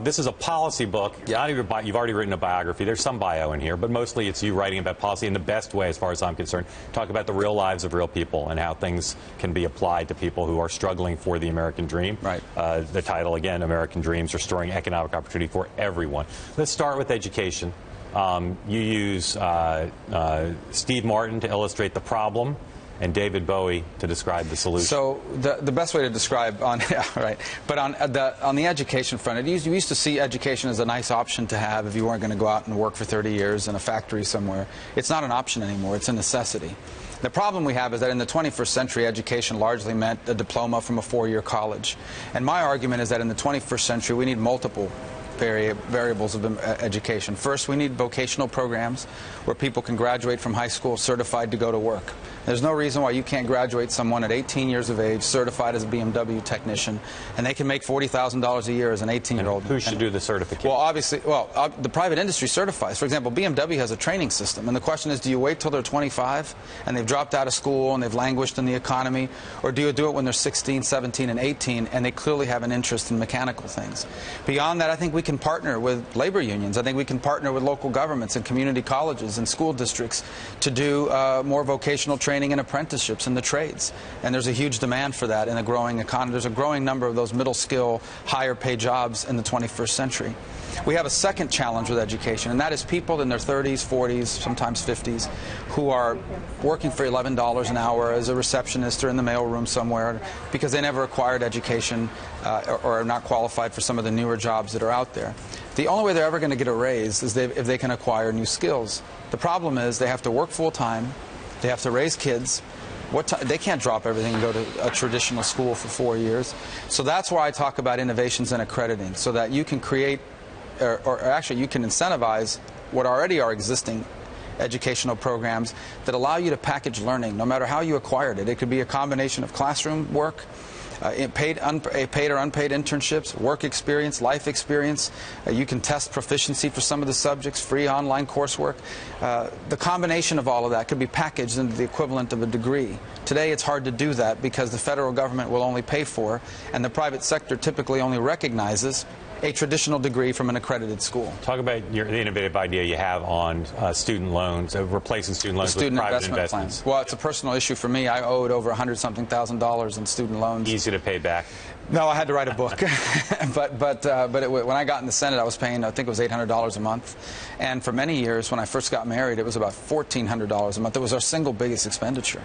this is a policy book. Not even you've already written a biography. There's some bio in here, but mostly it's you writing about policy in the best way, as far as I'm concerned. Talk about the real lives of real people and how things can be applied to people who are struggling for the American dream. Right. The title, again, American Dreams, Restoring Economic Opportunity for Everyone. Let's start with education. You use Steve Martin to illustrate the problem and David Bowie to describe the solution. So the best way to describe on but on the education front, you used to see education as a nice option to have if you weren't going to go out and work for 30 years in a factory somewhere. It's not an option anymore. It's a necessity. The problem we have is that in the 21st century, education largely meant a diploma from a four-year college. And my argument is that in the 21st century, we need multiple variables of education. First, we need vocational programs where people can graduate from high school certified to go to work. There's no reason why you can't graduate someone at 18 years of age certified as a BMW technician, and they can make $40,000 a year as an 18-year-old. Who should do the certification? Well, obviously, the private industry certifies. For example, BMW has a training system, and the question is, do you wait till they're 25 and they've dropped out of school and they've languished in the economy, or do you do it when they're 16, 17, and 18 and they clearly have an interest in mechanical things? Beyond that, I think we can partner with labor unions. I think we can partner with local governments and community colleges and school districts to do more vocational training and apprenticeships in the trades. And there's a huge demand for that in a growing economy. There's a growing number of those middle skill, higher paid jobs in the 21st century. We have a second challenge with education, and that is people in their 30s, 40s, sometimes 50s, who are working for $11 an hour as a receptionist or in the mailroom somewhere because they never acquired education or are not qualified for some of the newer jobs that are out there. The only way they're ever going to get a raise is if they can acquire new skills. The problem is they have to work full-time, they have to raise kids. They can't drop everything and go to a traditional school for 4 years. So that's why I talk about innovations and accrediting, so that you can create, or actually you can incentivize what already are existing educational programs that allow you to package learning, no matter how you acquired it. It could be a combination of classroom work, paid or unpaid internships, work experience, life experience. You can test proficiency for some of the subjects, free online coursework. The combination of all of that could be packaged into the equivalent of a degree. Today it's hard to do that because the federal government will only pay for, and the private sector typically only recognizes, a traditional degree from an accredited school. Talk about the innovative idea you have on student loans, replacing student loans with private investments. Plan. Well, it's a personal issue for me. I owed over $100-something thousand in student loans. Easy to pay back. No, I had to write a book. When I got in the Senate, I was paying, I think it was $800 a month. And for many years, when I first got married, it was about $1,400 a month. It was our single biggest expenditure.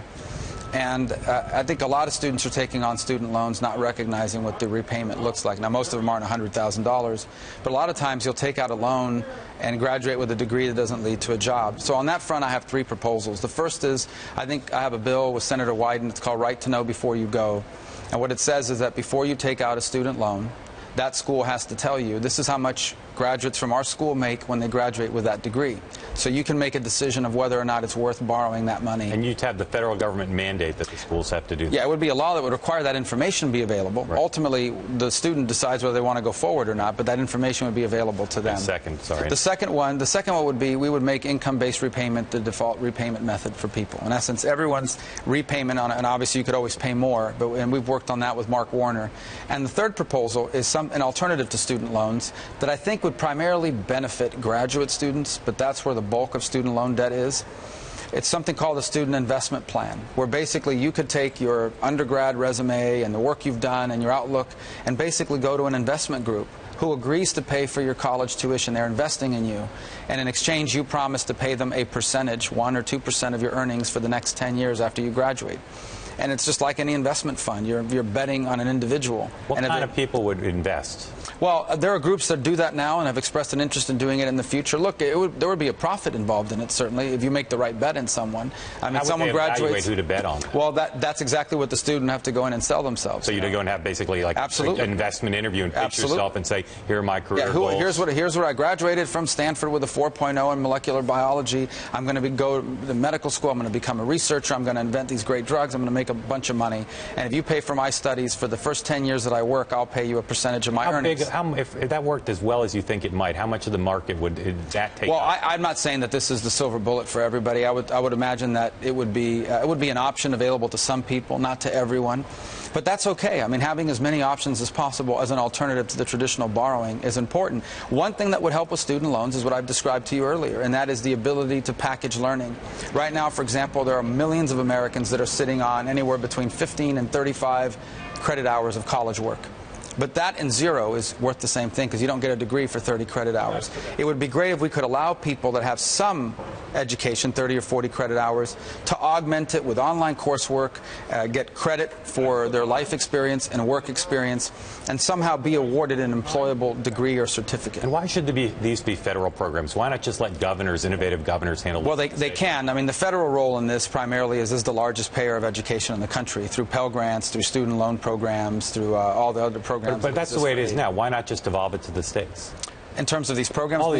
And I think a lot of students are taking on student loans not recognizing what the repayment looks like. Now, most of them aren't $100,000, but a lot of times you'll take out a loan and graduate with a degree that doesn't lead to a job. So on that front, I have three proposals. The first is, I think I have a bill with Senator Wyden. It's called Right to Know Before You Go. And what it says is that before you take out a student loan, that school has to tell you, this is how much graduates from our school make when they graduate with that degree. So you can make a decision of whether or not it's worth borrowing that money. And you'd have the federal government mandate that the schools have to do that. Yeah, it would be a law that would require that information be available. Right. Ultimately, the student decides whether they want to go forward or not, but that information would be available to them. The second one would be, we would make income-based repayment the default repayment method for people. In essence, everyone's repayment on it, and obviously you could always pay more, and we've worked on that with Mark Warner. And the third proposal is an alternative to student loans that I think would primarily benefit graduate students, but that's where the bulk of student loan debt is. It's something called a student investment plan, where basically you could take your undergrad resume and the work you've done and your outlook and basically go to an investment group who agrees to pay for your college tuition. They're investing in you. And in exchange, you promise to pay them a percentage, 1 or 2% of your earnings for the next 10 years after you graduate. And it's just like any investment fund. You're betting on an individual. What kind of people would invest? Well, there are groups that do that now and have expressed an interest in doing it in the future. Look, there would be a profit involved in it, certainly, if you make the right bet in someone. I mean, someone graduates. Evaluate who to bet on? Well, that's exactly what the student have to go in and sell themselves. So you go and have basically like an investment interview and pitch yourself and say, here are my career goals. Here's what I graduated from Stanford with a 4.0 in molecular biology. I'm going to go to medical school. I'm going to become a researcher. I'm going to invent these great drugs. I'm going to make make a bunch of money, and if you pay for my studies for the first 10 years that I work, I'll pay you a percentage of my earnings. If that worked as well as you think it might, how much of the market would that take? Well, I'm not saying that this is the silver bullet for everybody. I would imagine that it would be an option available to some people, not to everyone. But that's okay. I mean, having as many options as possible as an alternative to the traditional borrowing is important. One thing that would help with student loans is what I've described to you earlier, and that is the ability to package learning. Right now, for example, there are millions of Americans that are sitting on anywhere between 15 and 35 credit hours of college work. But that and zero is worth the same thing because you don't get a degree for 30 credit hours. It would be great if we could allow people that have some education, 30 or 40 credit hours, to augment it with online coursework, get credit for their life experience and work experience, and somehow be awarded an employable degree or certificate. And why should these be federal programs? Why not just let governors, innovative governors, handle Well, they can. I mean, the federal role in this primarily is the largest payer of education in the country through Pell Grants, through student loan programs, through all the other programs. But that's the way it is now. Why not just devolve it to the states? In terms of these programs all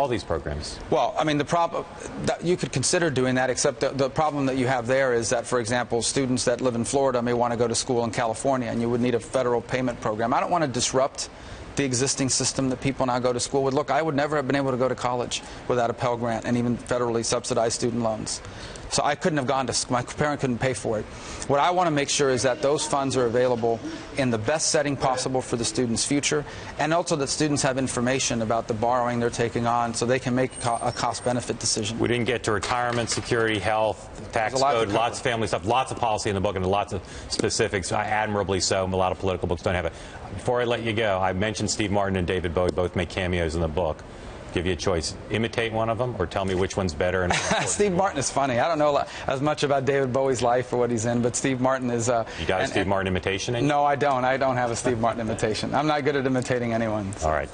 these programs. Well, I mean, the problem that you could consider doing that, except the problem that you have there is that, for example, students that live in Florida may want to go to school in California, and you would need a federal payment program. I don't want to disrupt the existing system that people now go to school with. Look, I would never have been able to go to college without a Pell Grant and even federally subsidized student loans. So I couldn't have gone to school. My parent couldn't pay for it. What I want to make sure is that those funds are available in the best setting possible for the student's future, and also that students have information about the borrowing they're taking on so they can make a cost-benefit decision. We didn't get to retirement, security, health, tax code, lots of family stuff, lots of policy in the book, and lots of specifics, admirably so. A lot of political books don't have it. Before I let you go, I mentioned Steve Martin and David Bowie both make cameos in the book. Give you a choice. Imitate one of them or tell me which one's better. And Steve Martin is funny. I don't know as much about David Bowie's life or what he's in, but Steve Martin is... You got a Steve Martin imitation in you? No, I don't. I don't have a Steve Martin imitation. I'm not good at imitating anyone. So. All right.